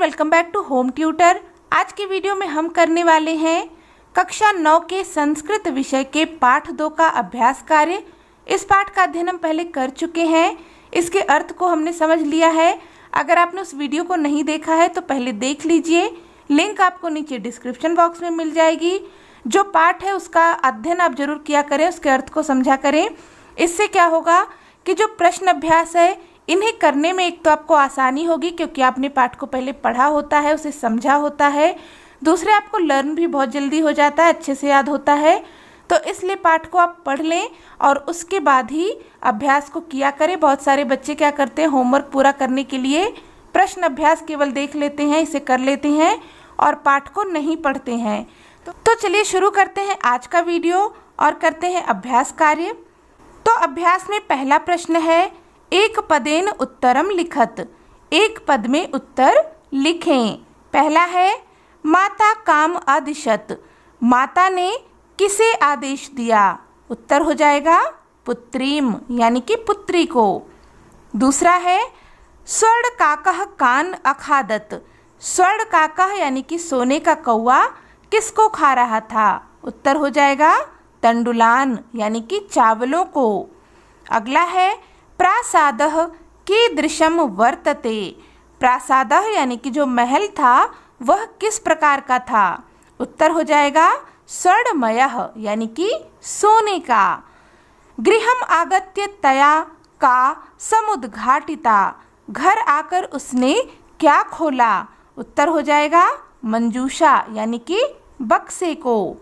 Welcome back to home tutor. आज की video में हम करने वाले हैं कक्षा 9 के संस्कृत विषय के पाठ 2 का अभ्यास कार्य। इस पाठ का अध्ययन हम पहले कर चुके हैं, इसके अर्थ को हमने समझ लिया है। अगर आपने उस वीडियो को नहीं देखा है तो पहले देख लीजिए, लिंक आपको नीचे डिस्क्रिप्शन बॉक्स में मिल जाएगी। जो पाठ है उसका अध्ययन आप जरूर किया करें, उसके अर्थ को समझा करें। इससे क्या होगा कि जो प्रश्न अभ्यास है इन्हें करने में एक तो आपको आसानी होगी क्योंकि आपने पाठ को पहले पढ़ा होता है, उसे समझा होता है। दूसरे आपको लर्न भी बहुत जल्दी हो जाता है, अच्छे से याद होता है। तो इसलिए पाठ को आप पढ़ लें और उसके बाद ही अभ्यास को किया करें। बहुत सारे बच्चे क्या करते हैं, होमवर्क पूरा करने के लिए प्रश्न अभ्यास केवल देख लेते हैं, इसे कर लेते हैं और पाठ को नहीं पढ़ते हैं। तो चलिए शुरू करते हैं आज का वीडियो और करते हैं अभ्यास कार्य। तो अभ्यास में पहला प्रश्न है, एक पदेन उत्तरम लिखत। एक पद में उत्तर लिखें। पहला है, माता काम आदिशत। माता ने किसे आदेश दिया? उत्तर हो जाएगा पुत्रीम, यानी कि पुत्री को। दूसरा है, स्वर्ण काकः कान अखादत। स्वर्ण काकः यानी कि सोने का कौवा किसको खा रहा था? उत्तर हो जाएगा तंडुलान, यानी कि चावलों को। अगला है, प्रासादः कीदृशम वर्तते। प्रासादः यानी कि जो महल था वह किस प्रकार का था? उत्तर हो जाएगा स्वर्णमयः, यानी कि सोने का। गृहम आगत्य तया का समुद्घाटिता। घर आकर उसने क्या खोला? उत्तर हो जाएगा मंजूषा, यानी कि बक्से को।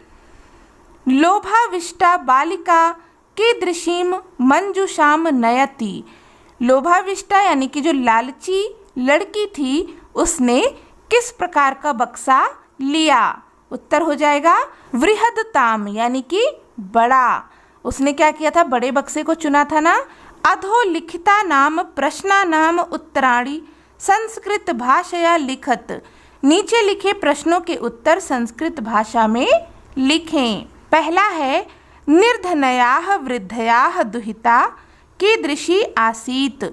लोभाविष्टा बालिका कीदृशीम मंजूषाम नयति। लोभाविष्टा यानी कि जो लालची लड़की थी उसने किस प्रकार का बक्सा लिया? उत्तर हो जाएगा वृहदताम, यानी कि बड़ा। उसने क्या किया था? बड़े बक्से को चुना था ना। अधोलिखिता नाम प्रश्ना नाम उत्तराणि संस्कृत भाषया लिखत। नीचे लिखे प्रश्नों के उत्तर संस्कृत भाषा में लिखें। पहला है, निर्धनयाः वृद्धयाः दुहिता कीदृशी आसीत।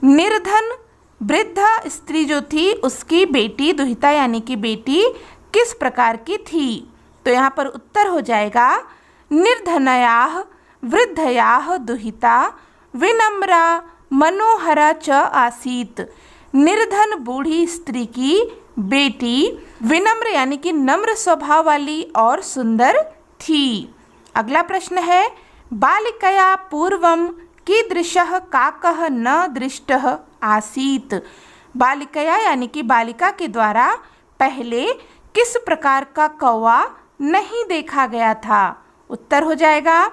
निर्धन वृद्ध स्त्री जो थी उसकी बेटी दुहिता यानी कि बेटी किस प्रकार की थी? तो यहाँ पर उत्तर हो जाएगा निर्धनयाः वृद्धयाः दुहिता विनम्रा मनोहरा च आसीत। निर्धन बूढ़ी स्त्री की बेटी विनम्र यानी कि नम्र स्वभाव वाली और सुंदर थी। अगला प्रश्न है, बालिकया पूर्वम कीदृशः काकः न दृष्टः आसीत। बालिकया यानी कि बालिका के द्वारा पहले किस प्रकार का कौवा नहीं देखा गया था? उत्तर हो जाएगा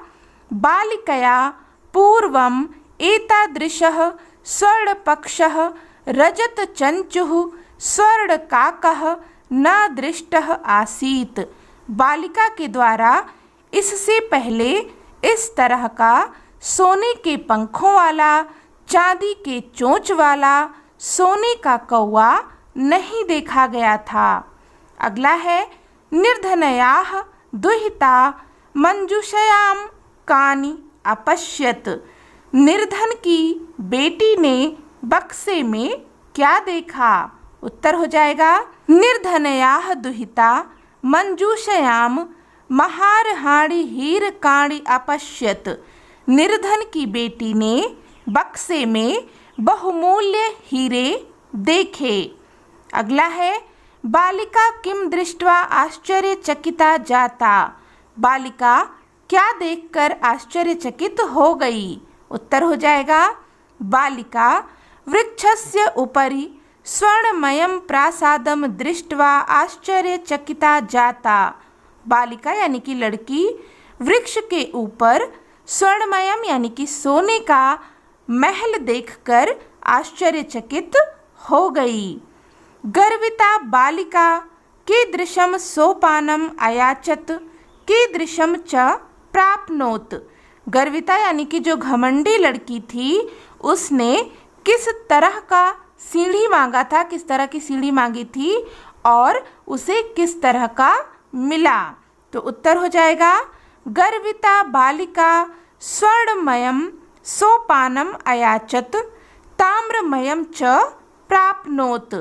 बालिकया पूर्वम एतादृशः स्वर्णपक्षः रजत चंचुः स्वर्णकाकः न दृष्टः आसीत। बालिका के द्वारा इससे पहले इस तरह का सोने के पंखों वाला, चांदी के चोंच वाला, सोने का कौवा नहीं देखा गया था। अगला है, निर्धनयाः दुहिता मंजूषयाम कानि अपश्यत। निर्धन की बेटी ने बक्से में क्या देखा? उत्तर हो जाएगा निर्धनयाः दुहिता मंजूषयाम महारहाणि हीरकाणि अपश्यत। निर्धन की बेटी ने बक्से में बहुमूल्य हीरे देखे। अगला है, बालिका किम दृष्ट्वा आश्चर्यचकिता जाता। बालिका क्या देखकर आश्चर्यचकित हो गई? उत्तर हो जाएगा बालिका वृक्षस्य उपरि स्वर्णमयं प्रासादम दृष्ट्वा आश्चर्यचकिता जाता। बालिका यानी कि लड़की वृक्ष के ऊपर स्वर्णमयम यानी कि सोने का महल देखकर आश्चर्यचकित हो गई। गर्विता बालिका कीदृशम सोपानम अयाचत कीदृशम च प्राप्नोत। गर्विता यानी कि जो घमंडी लड़की थी उसने किस तरह का सीढ़ी मांगा था, किस तरह की सीढ़ी मांगी थी और उसे किस तरह का मिला? तो उत्तर हो जाएगा गर्विता बालिका स्वर्णमयम सोपानम अयाचत ताम्रमयम च प्राप्नोत।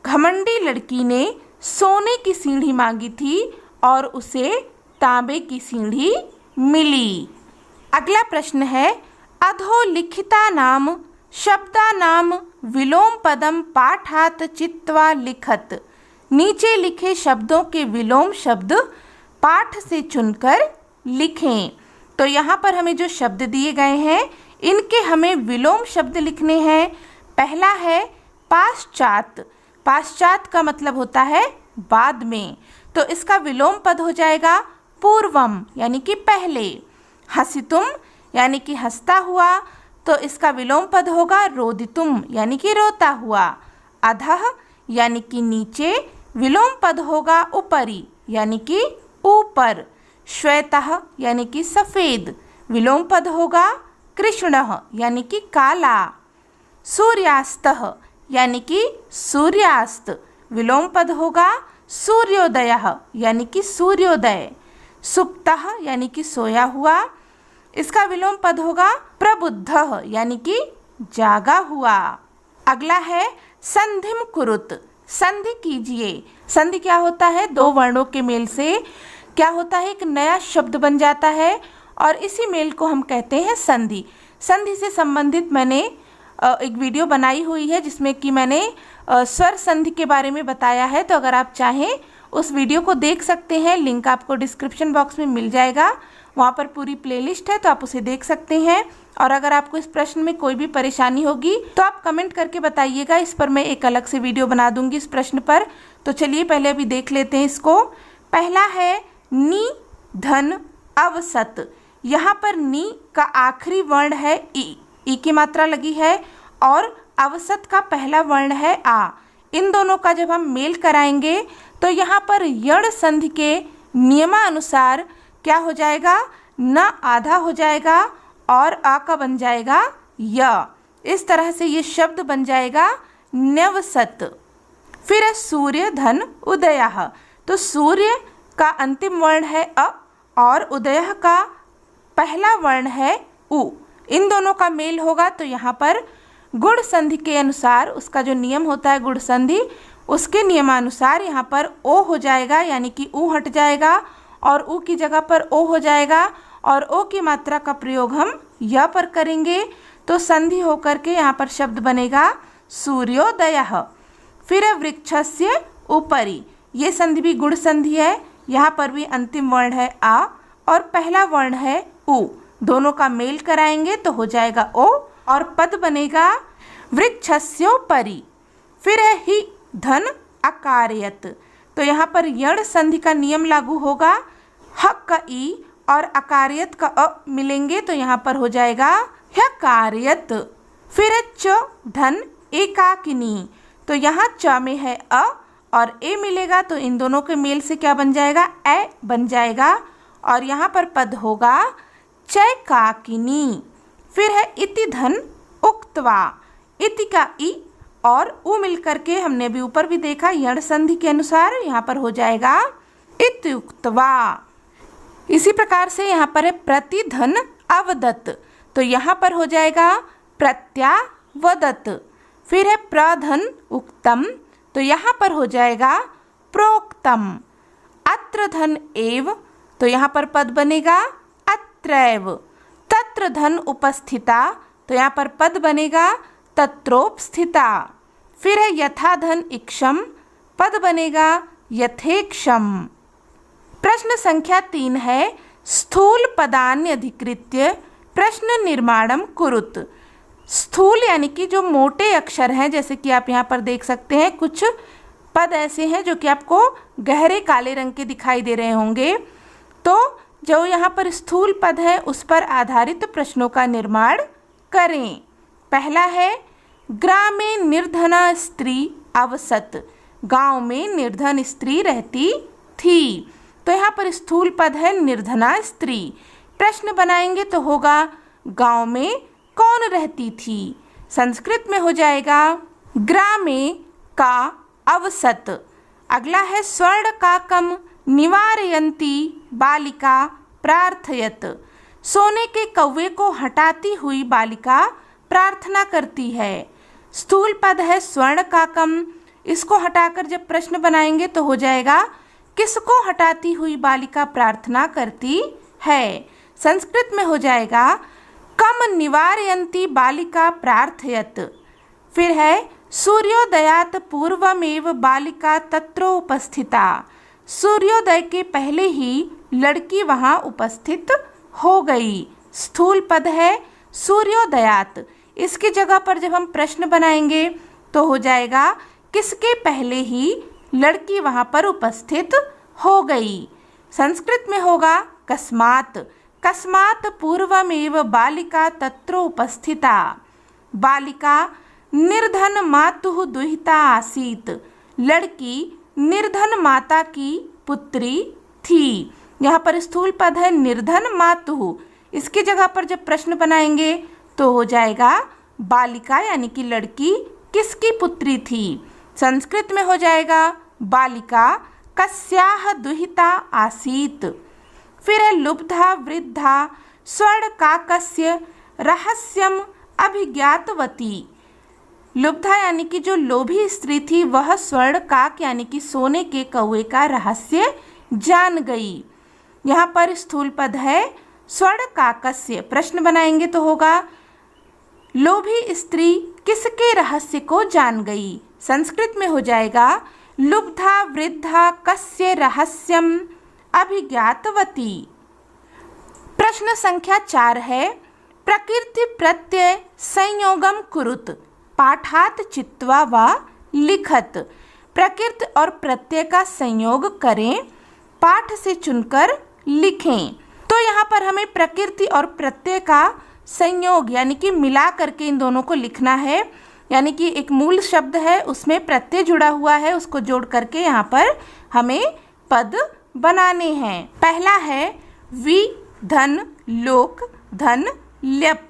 घमंडी लड़की ने सोने की सीढ़ी मांगी थी और उसे तांबे की सीढ़ी मिली। अगला प्रश्न है, अधोलिखिता नाम शब्दा नाम विलोम पदम पाठात चित्वा लिखत। नीचे लिखे शब्दों के विलोम शब्द पाठ से चुनकर लिखें। तो यहाँ पर हमें जो शब्द दिए गए हैं इनके हमें विलोम शब्द लिखने हैं। पहला है पाश्चात। पाश्चात का मतलब होता है बाद में, तो इसका विलोम पद हो जाएगा पूर्वम यानी कि पहले। हसितुम यानी कि हंसता हुआ, तो इसका विलोम पद होगा रोदितुम यानी कि रोता हुआ। अधः यानी कि नीचे, विलोम पद होगा उपरि यानी कि ऊपर। श्वेतः यानी कि सफ़ेद, विलोम पद होगा कृष्णः यानी कि काला। सूर्यास्तः यानी कि सूर्यास्त, विलोम पद होगा सूर्योदयः यानी कि सूर्योदय। सुप्तः यानी कि सोया हुआ, इसका विलोम पद होगा प्रबुद्धः यानी कि जागा हुआ। अगला है संधिम कुरुत। संधि कीजिए। संधि क्या होता है? दो वर्णों के मेल से क्या होता है, एक नया शब्द बन जाता है और इसी मेल को हम कहते हैं संधि। संधि से संबंधित मैंने एक वीडियो बनाई हुई है जिसमें कि मैंने स्वर संधि के बारे में बताया है, तो अगर आप चाहें उस वीडियो को देख सकते हैं। लिंक आपको डिस्क्रिप्शन बॉक्स में मिल जाएगा, वहाँ पर पूरी प्लेलिस्ट है, तो आप उसे देख सकते हैं। और अगर आपको इस प्रश्न में कोई भी परेशानी होगी तो आप कमेंट करके बताइएगा, इस पर मैं एक अलग से वीडियो बना दूंगी इस प्रश्न पर। तो चलिए पहले अभी देख लेते हैं इसको। पहला है नी धन अवसत। यहाँ पर नी का आखिरी वर्ण है ई की मात्रा लगी है और अवसत का पहला वर्ण है आ। इन दोनों का जब हम मेल कराएंगे तो यहाँ पर यण संधि के नियमानुसार क्या हो जाएगा, न आधा हो जाएगा और आ का बन जाएगा य। इस तरह से ये शब्द बन जाएगा न्यवसत। फिर है सूर्य धन उदयः। तो सूर्य का अंतिम वर्ण है अ और उदयः का पहला वर्ण है उ। इन दोनों का मेल होगा तो यहाँ पर गुण संधि के अनुसार, उसका जो नियम होता है गुण संधि, उसके नियमानुसार यहाँ पर ओ हो जाएगा यानी कि ऊ हट जाएगा और ऊ की जगह पर ओ हो जाएगा और ओ की मात्रा का प्रयोग हम य पर करेंगे तो संधि होकर के यहाँ पर शब्द बनेगा सूर्योदयः। फिर है वृक्षस्य उपरि। ये संधि भी गुण संधि है, यहाँ पर भी अंतिम वर्ण है आ और पहला वर्ण है उ। दोनों का मेल कराएंगे तो हो जाएगा ओ और पद बनेगा वृक्षस्योपरि। फिर है हि धन अकारयत। तो यहाँ पर यण संधि का नियम लागू होगा। ह का ई और अकारयत का अ मिलेंगे तो यहाँ पर हो जाएगा ह्यकारयत। फिर है च धन एकाकिनी। तो यहाँ च में है अ और ए मिलेगा तो इन दोनों के मेल से क्या बन जाएगा, ए बन जाएगा और यहाँ पर पद होगा चैकाकिनी। फिर है इति धन उक्त्वा। इति का ई और उ मिलकर के हमने अभी ऊपर भी देखा यण संधि के अनुसार यहाँ पर हो जाएगा इत्युक्त्वा। इसी प्रकार से यहाँ पर है प्रतिधन अवदत। तो यहाँ पर हो जाएगा प्रत्यावदत। फिर है प्रधन उक्तम। तो यहाँ पर हो जाएगा प्रोक्तम। अत्र धन एव। तो यहाँ पर पद बनेगा अत्रैव। तत्र धन उपस्थिता। तो यहाँ पर पद बनेगा तत्रोपस्थिता। फिर है यथा धन इक्षम। पद बनेगा यथेक्षम। प्रश्न संख्या 3 है स्थूल पदान्य अधिकृत्य प्रश्न निर्माणम कुरुत। स्थूल यानी कि जो मोटे अक्षर हैं, जैसे कि आप यहाँ पर देख सकते हैं कुछ पद ऐसे हैं जो कि आपको गहरे काले रंग के दिखाई दे रहे होंगे। तो जो यहाँ पर स्थूल पद है उस पर आधारित प्रश्नों का निर्माण करें। पहला है ग्रामे निर्धना स्त्री अवसत। गांव में निर्धन स्त्री रहती थी। तो यहाँ पर स्थूल पद है निर्धना स्त्री। प्रश्न बनाएंगे तो होगा गांव में कौन रहती थी। संस्कृत में हो जाएगा ग्रामे का अवसत। अगला है स्वर्ण काकम निवारयन्ती बालिका प्रार्थयत। सोने के कौवे को हटाती हुई बालिका प्रार्थना करती है। स्थूल पद है स्वर्ण काकम। इसको हटाकर जब प्रश्न बनाएंगे तो हो जाएगा किसको हटाती हुई बालिका प्रार्थना करती है। संस्कृत में हो जाएगा कम निवारयन्ती बालिका प्रार्थयत। फिर है सूर्योदयात पूर्वमेव बालिका तत्र उपस्थिता। सूर्योदय के पहले ही लड़की वहाँ उपस्थित हो गई। स्थूल पद है सूर्योदयात। इसकी जगह पर जब हम प्रश्न बनाएंगे तो हो जाएगा किसके पहले ही लड़की वहाँ पर उपस्थित हो गई। संस्कृत में होगा कस्मात्। कस्मात् पूर्वमेव बालिका तत्र उपस्थिता। बालिका निर्धन मातुः दुहिता आसीत्। लड़की निर्धन माता की पुत्री थी। यहाँ पर स्थूल पद है निर्धन मातुः। इसकी जगह पर जब प्रश्न बनाएंगे तो हो जाएगा बालिका यानी कि लड़की किसकी पुत्री थी। संस्कृत में हो जाएगा बालिका कस्याः दुहिता आसीत्। फिर है लुब्धा वृद्धा स्वर्णकाकस्य रहस्यम अभिज्ञातवती। लुब्धा यानी कि जो लोभी स्त्री थी वह स्वर्णकाक यानी कि सोने के कौवे का रहस्य जान गई। यहाँ पर स्थूल पद है स्वर्णकाकस्य। प्रश्न बनाएंगे तो होगा लोभी स्त्री किसके रहस्य को जान गई। संस्कृत में हो जाएगा लुब्धा वृद्धा कस्य रहस्यम अभिज्ञातवती। प्रश्न संख्या 4 है प्रकृति प्रत्यय संयोगम कुरुत पाठात चित्वा व लिखत। प्रकृति और प्रत्यय का संयोग करें, पाठ से चुनकर लिखें। तो यहाँ पर हमें प्रकृति और प्रत्यय का संयोग यानी कि मिला करके इन दोनों को लिखना है। यानी कि एक मूल शब्द है उसमें प्रत्यय जुड़ा हुआ है, उसको जोड़ करके यहाँ पर हमें पद बनाने हैं। पहला है वि धन लोक धन ल्यप।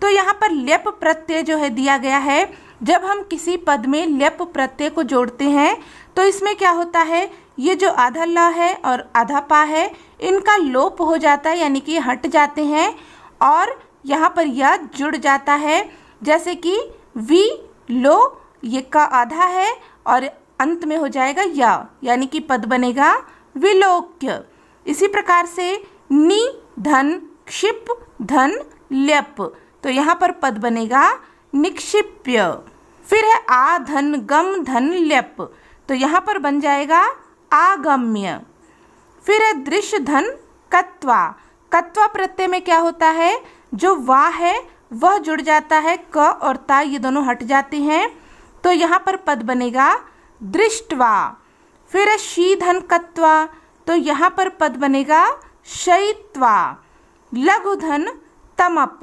तो यहाँ पर ल्यप प्रत्यय जो है दिया गया है। जब हम किसी पद में ल्यप प्रत्यय को जोड़ते हैं तो इसमें क्या होता है, ये जो आधा ल है और आधा पा है इनका लोप हो जाता है यानी कि हट जाते हैं और यहाँ पर यह जुड़ जाता है। जैसे कि वि लो ये का आधा है और अंत में हो जाएगा या, यानी कि पद बनेगा विलोक्य। इसी प्रकार से नि धन क्षिप धन ल्यप। तो यहाँ पर पद बनेगा निक्षिप्य। फिर है आ धन गम धन ल्यप। तो यहाँ पर बन जाएगा आगम्य। फिर है दृश्य धन कत्वा। कत्वा प्रत्यय में क्या होता है, जो वा है वह जुड़ जाता है, क और ता ये दोनों हट जाते हैं। तो यहाँ पर पद बनेगा दृष्टवा। फिर है शी धन कत्वा। तो यहाँ पर पद बनेगा शयित्वा। लघु धन तमप।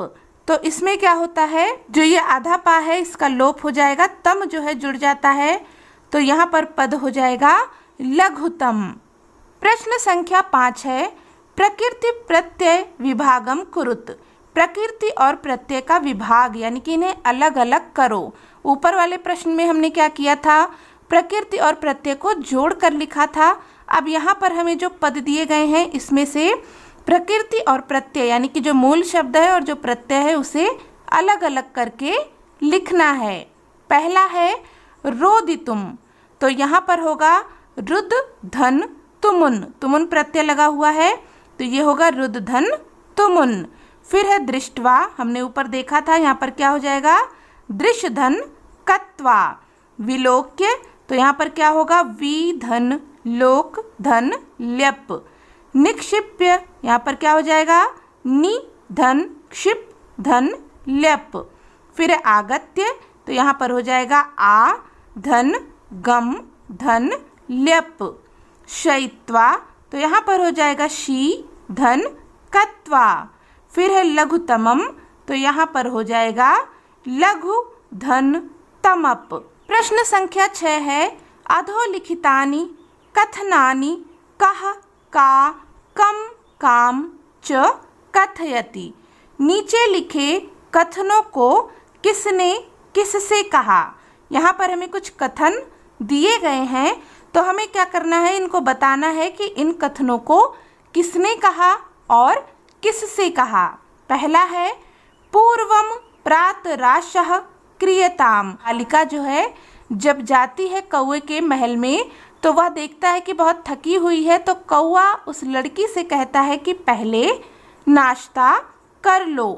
तो इसमें क्या होता है, जो ये आधा पा है इसका लोप हो जाएगा, तम जो है जुड़ जाता है। तो यहाँ पर पद हो जाएगा लघुतम। प्रश्न संख्या 5 है प्रकृति प्रत्यय विभागम कुरुत। प्रकृति और प्रत्यय का विभाग यानी कि इन्हें अलग अलग करो। ऊपर वाले प्रश्न में हमने क्या किया था, प्रकृति और प्रत्यय को जोड़ कर लिखा था। अब यहाँ पर हमें जो पद दिए गए हैं इसमें से प्रकृति और प्रत्यय यानी कि जो मूल शब्द है और जो प्रत्यय है उसे अलग अलग करके लिखना है। पहला है रोदितुम। तो यहाँ पर होगा रुद धन तुमुन। तुमुन प्रत्यय लगा हुआ है तो ये होगा रुद धन तुमुन। फिर है दृष्टवा, हमने ऊपर देखा था, यहाँ पर क्या हो जाएगा दृश्य धन कत्वा। विलोक्य, तो यहाँ पर क्या होगा वि धन लोक धन ल्यप। निक्षिप्य, यहाँ पर क्या हो जाएगा नि धन क्षिप धन ल्यप। फिर आगत्य, तो यहाँ पर हो जाएगा आ धन गम धन ल्यप। शयित्वा, तो यहाँ पर हो जाएगा शी धन कत्वा। फिर है लघुतमम, तो यहाँ पर हो जाएगा लघु धन तमप। प्रश्न संख्या 6 है अधोलिखितानि कथनानि कह का कम काम च कथयति। नीचे लिखे कथनों को किसने किससे कहा। यहाँ पर हमें कुछ कथन दिए गए हैं तो हमें क्या करना है, इनको बताना है कि इन कथनों को किसने कहा और किससे कहा। पहला है पूर्वम प्रातराशः क्रियताम। बालिका जो है जब जाती है कौवे के महल में तो वह देखता है कि बहुत थकी हुई है, तो कौवा उस लड़की से कहता है कि पहले नाश्ता कर लो।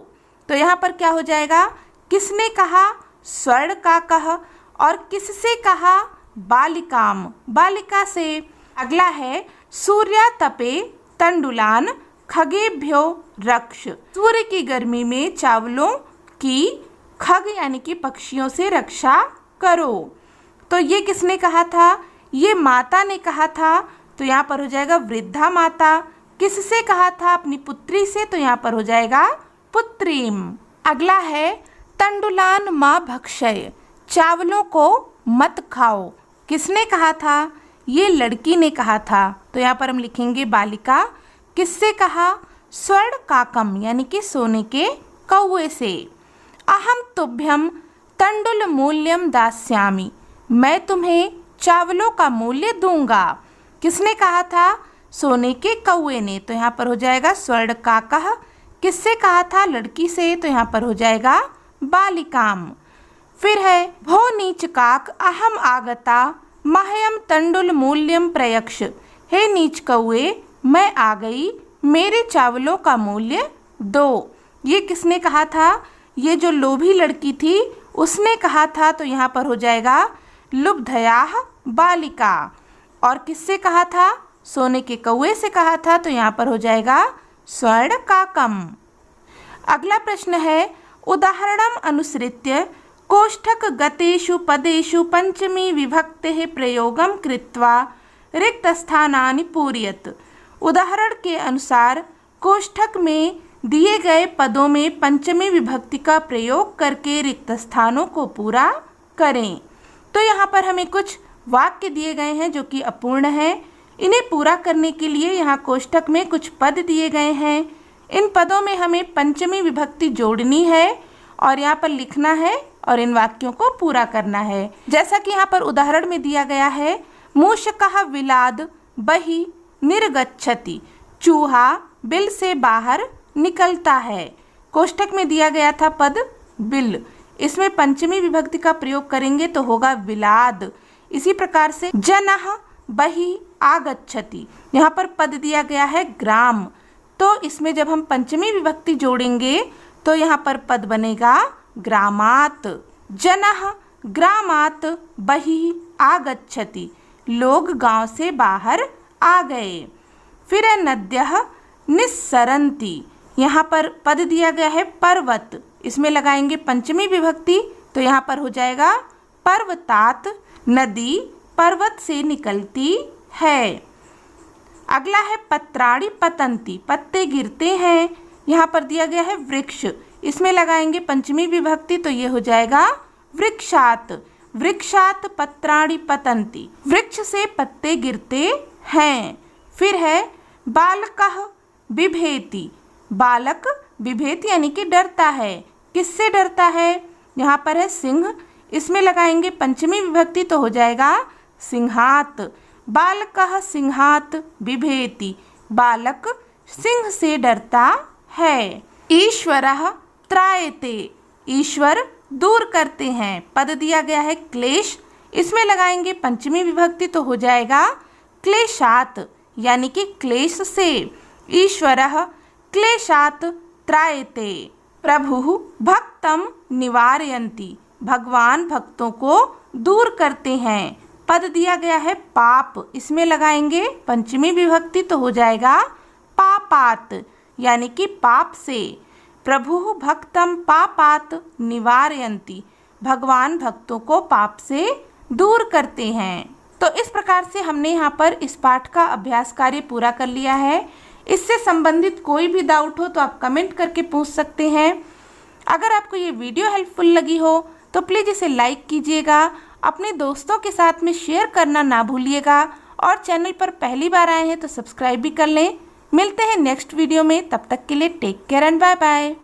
तो यहाँ पर क्या हो जाएगा, किसने कहा, स्वर्ण का कहा, और किससे कहा, बालिकाम, बालिका से। अगला है सूर्या तपे तंडुलान खगेभ्यो रक्ष, सूर्य की गर्मी में चावलों की खग यानी कि पक्षियों से रक्षा करो। तो ये किसने कहा था, ये माता ने कहा था, तो यहाँ पर हो जाएगा वृद्धा माता। किससे कहा था, अपनी पुत्री से, तो यहाँ पर हो जाएगा पुत्रीम। अगला है तंडुलान माँ भक्षय, चावलों को मत खाओ, किसने कहा था, ये लड़की ने कहा था, तो यहाँ पर हम लिखेंगे बालिका। किससे कहा, स्वर्ण काकम यानी कि सोने के कौवे से। अहम तुभ्यम तंडुल मूल्यम दास्यामि, मैं तुम्हें चावलों का मूल्य दूंगा, किसने कहा था, सोने के कौवे ने, तो यहाँ पर हो जाएगा स्वर्ण काकः। किससे कहा था, लड़की से, तो यहाँ पर हो जाएगा बालिकाम। फिर है भो नीच काक अहम आगता मह्यम तंडुल मूल्यम प्रयक्ष, हे नीच कौवे मैं आ गई, मेरे चावलों का मूल्य दो। ये किसने कहा था, ये जो लोभी लड़की थी उसने कहा था, तो यहाँ पर हो जाएगा लुब्धयाः बालिका। और किससे कहा था, सोने के कौवे से कहा था, तो यहाँ पर हो जाएगा स्वर्ण काकम। अगला प्रश्न है उदाहरणम अनुसृत्य कोष्ठक गतेषु पदेषु पंचमी विभक्तेः प्रयोगम कृत्वा रिक्त स्थानानि पूरयत। उदाहरण के अनुसार कोष्ठक में दिए गए पदों में पंचमी विभक्ति का प्रयोग करके रिक्त स्थानों को पूरा करें। तो यहाँ पर हमें कुछ वाक्य दिए गए हैं जो कि अपूर्ण हैं। इन्हें पूरा करने के लिए यहाँ कोष्ठक में कुछ पद दिए गए हैं। इन पदों में हमें पंचमी विभक्ति जोड़नी है और यहाँ पर लिखना है और इन वाक्यों को पूरा करना है। जैसा कि यहाँ पर उदाहरण में दिया गया है, मूषकः विलाद बहि निर्गच्छति, चूहा बिल से बाहर निकलता है। कोष्ठक में दिया गया था पद बिल, इसमें पंचमी विभक्ति का प्रयोग करेंगे तो होगा विलाद। इसी प्रकार से जनः बहि आगच्छति, यहाँ पर पद दिया गया है ग्राम, तो इसमें जब हम पंचमी विभक्ति जोड़ेंगे तो यहाँ पर पद बनेगा ग्रामात्। जनः ग्रामात् बहि आगच्छति, लोग गांव से बाहर आ गए। फिर है नद्यः निस्सरन्ति, यहाँ पर पद दिया गया है पर्वत, इसमें लगाएंगे पंचमी विभक्ति तो यहाँ पर हो जाएगा पर्वतात्, नदी पर्वत से निकलती है। अगला है पत्राणि पतन्ति, पत्ते गिरते हैं, यहाँ पर दिया गया है वृक्ष, इसमें लगाएंगे पंचमी विभक्ति तो ये हो जाएगा वृक्षात्, वृक्षात् पत्राणि पतन्ति, वृक्ष से पत्ते गिरते हैं। फिर है बालकः बिभेति, बालक बिभेति यानी कि डरता है, किससे डरता है, यहाँ पर है सिंह, इसमें लगाएंगे पंचमी विभक्ति तो हो जाएगा सिंहात्, बालकः सिंहात् बिभेति, बालक सिंह से डरता है। ईश्वरः त्रायते, ईश्वर दूर करते हैं, पद दिया गया है क्लेश, इसमें लगाएंगे पंचमी विभक्ति तो हो जाएगा क्लेशात् यानी कि क्लेश से। ईश्वरः क्लेशात् त्रायते। प्रभुः भक्तं निवारयन्ति, भगवान भक्तों को दूर करते हैं, पद दिया गया है पाप, इसमें लगाएंगे पंचमी विभक्ति तो हो जाएगा पापात् यानी कि पाप से। प्रभुः भक्तं पापात् निवारयन्ति, भगवान भक्तों को पाप से दूर करते हैं। तो इस प्रकार से हमने यहाँ पर इस पाठ का अभ्यास कार्य पूरा कर लिया है। इससे संबंधित कोई भी डाउट हो तो आप कमेंट करके पूछ सकते हैं। अगर आपको ये वीडियो हेल्पफुल लगी हो तो प्लीज़ इसे लाइक कीजिएगा, अपने दोस्तों के साथ में शेयर करना ना भूलिएगा और चैनल पर पहली बार आए हैं तो सब्सक्राइब भी कर लें। मिलते हैं नेक्स्ट वीडियो में, तब तक के लिए take care and bye bye.